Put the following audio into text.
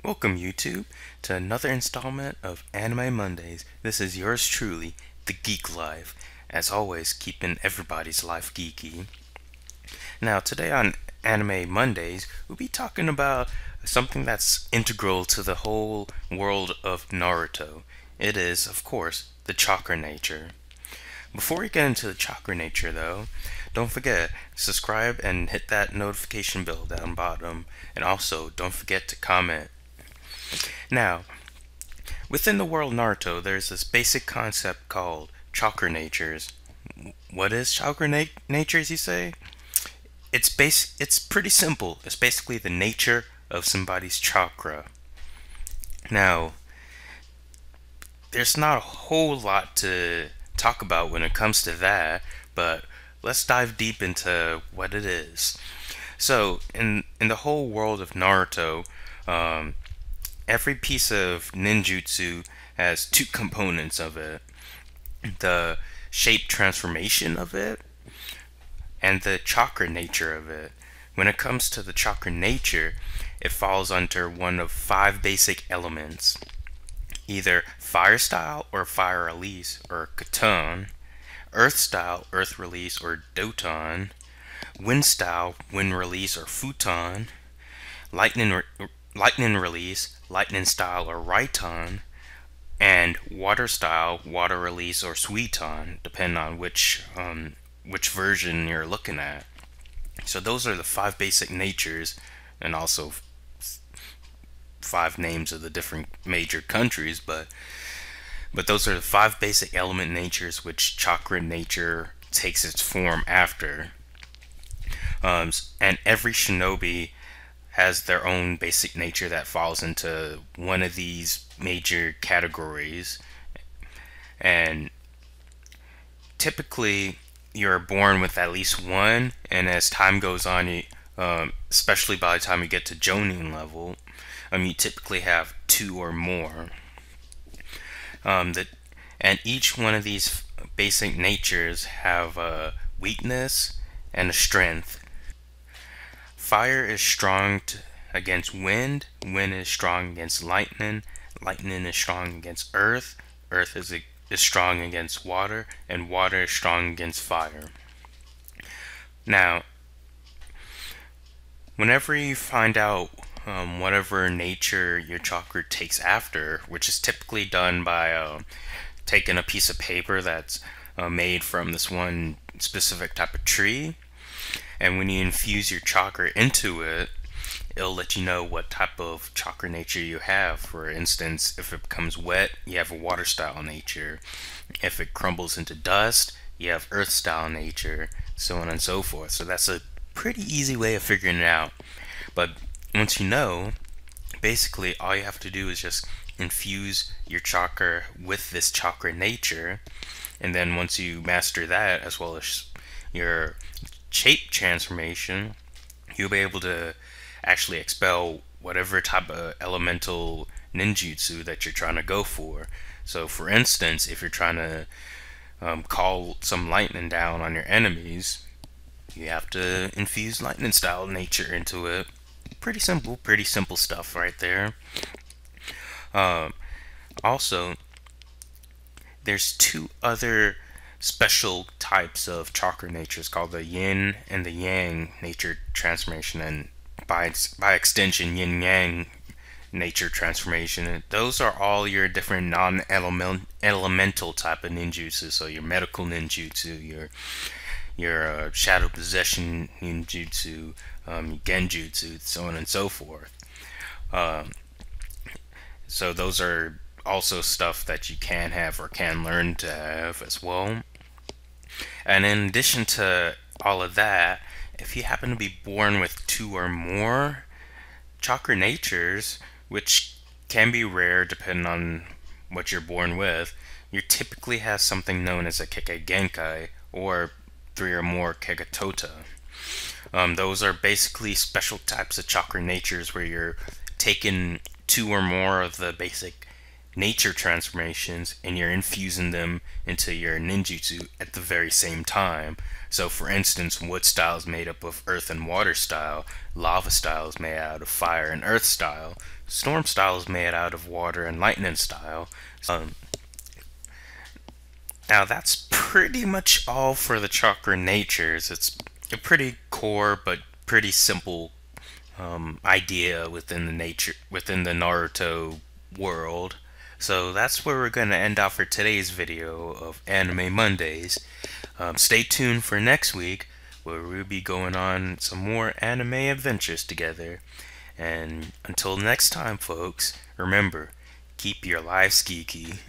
Welcome YouTube to another installment of Anime Mondays. This is yours truly, The Geek Life. As always, keeping everybody's life geeky. Now today on Anime Mondays, we'll be talking about something that's integral to the whole world of Naruto. It is, of course, the chakra nature. Before we get into the chakra nature though, don't forget, subscribe and hit that notification bell down bottom, and also don't forget to comment. Now, within the world Naruto, there's this basic concept called chakra natures. What is chakra natures, you say? It's pretty simple. It's basically the nature of somebody's chakra. Now, there's not a whole lot to talk about when it comes to that, but let's dive deep into what it is. So, in the whole world of Naruto, every piece of ninjutsu has two components of it: the shape transformation of it and the chakra nature of it. When it comes to the chakra nature, it falls under one of five basic elements: either fire style or fire release or katon, earth style earth release or doton, wind style wind release or futon, lightning release lightning style or raiton, and water style water release or suiton, depending on which version you're looking at. So those are the five basic natures, and also five names of the different major countries, but those are the five basic element natures which chakra nature takes its form after. And every shinobi has their own basic nature that falls into one of these major categories. And typically you're born with at least one, and as time goes on, especially by the time you get to Jonin level, you typically have two or more. And each one of these basic natures have a weakness and a strength. Fire is strong against wind, wind is strong against lightning, lightning is strong against earth, earth is strong against water, and water is strong against fire. Now, whenever you find out whatever nature your chakra takes after, which is typically done by taking a piece of paper that's made from this one specific type of tree, and when you infuse your chakra into it, it'll let you know what type of chakra nature you have. For instance, if it becomes wet, you have a water style nature. If it crumbles into dust, you have earth style nature, so on and so forth. So that's a pretty easy way of figuring it out. But once you know, basically all you have to do is just infuse your chakra with this chakra nature, and then once you master that, as well as your shape transformation, you'll be able to actually expel whatever type of elemental ninjutsu that you're trying to go for. So for instance, if you're trying to call some lightning down on your enemies, you have to infuse lightning style nature into it. Pretty simple stuff right there. Also, there's two other special types of chakra natures called the yin and the yang nature transformation, and by extension yin yang nature transformation. And those are all your different non-elemental type of ninjutsu. So your medical ninjutsu, your shadow possession ninjutsu, genjutsu, so on and so forth. So those are also stuff that you can have or can learn to have as well. And in addition to all of that, if you happen to be born with two or more chakra natures, which can be rare depending on what you're born with, you typically have something known as a Kekkei Genkai, or three or more Kekkei. Those are basically special types of chakra natures where you're taking two or more of the basic nature transformations and you're infusing them into your ninjutsu at the very same time. So, for instance, wood style is made up of earth and water style, lava style is made out of fire and earth style, storm style is made out of water and lightning style. Um, Now, that's pretty much all for the chakra natures. It's a pretty core but pretty simple idea within the Naruto world. So that's where we're going to end off for today's video of Anime Mondays. Stay tuned for next week, where we'll be going on some more anime adventures together. And until next time, folks, remember, keep your lives geeky.